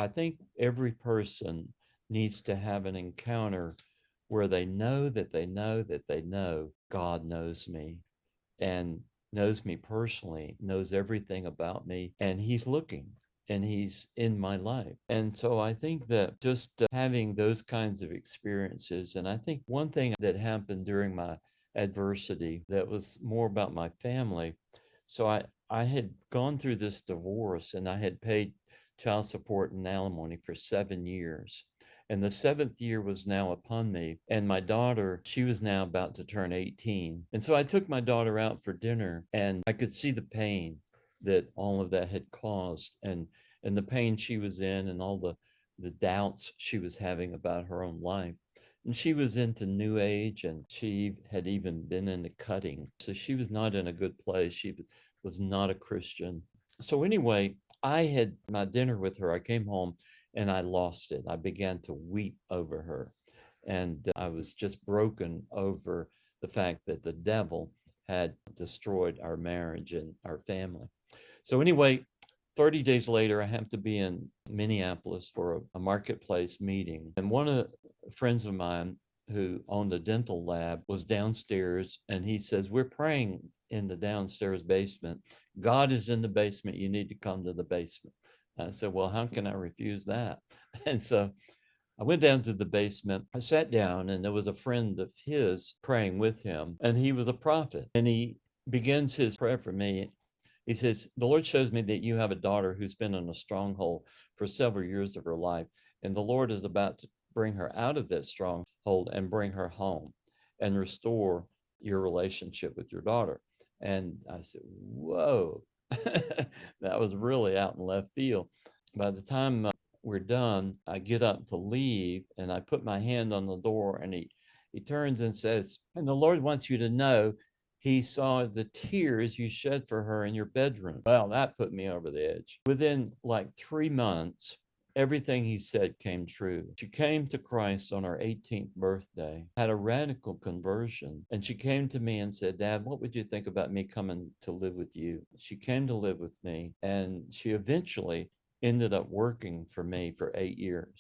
I think every person needs to have an encounter where they know that they know that they know God knows me and knows me personally, knows everything about me, and He's looking and He's in my life. And so I think that just having those kinds of experiences, and I think one thing that happened during my adversity that was more about my family. So I had gone through this divorce and I had paid child support and alimony for 7 years. And the seventh year was now upon me. And my daughter, she was now about to turn 18. And so I took my daughter out for dinner and I could see the pain that all of that had caused and the pain she was in and all the doubts she was having about her own life. And she was into New Age and she had even been into cutting. So she was not in a good place. She was not a Christian. So, anyway, I had my dinner with her. I came home and I lost it. I began to weep over her. And I was just broken over the fact that the devil had destroyed our marriage and our family. So, anyway, 30 days later, I happened to be in Minneapolis for a marketplace meeting. And one of the friends of mine who owned a dental lab was downstairs and he says, "We're praying in the downstairs basement. God is in the basement. You need to come to the basement." I said, "Well, how can I refuse that?" And so I went down to the basement. I sat down, and there was a friend of his praying with him, and he was a prophet. And he begins his prayer for me. He says, "The Lord shows me that you have a daughter who's been in a stronghold for several years of her life, and the Lord is about to bring her out of that stronghold and bring her home and restore your relationship with your daughter." And I said, "Whoa." That was really out in left field. By the time we're done, I get up to leave and I put my hand on the door and he turns and says, "And the Lord wants you to know He saw the tears you shed for her in your bedroom." Well, that put me over the edge. Within like 3 months, everything he said came true. She came to Christ on her 18th birthday, had a radical conversion, and she came to me and said, "Dad, what would you think about me coming to live with you?" She came to live with me, and she eventually ended up working for me for 8 years.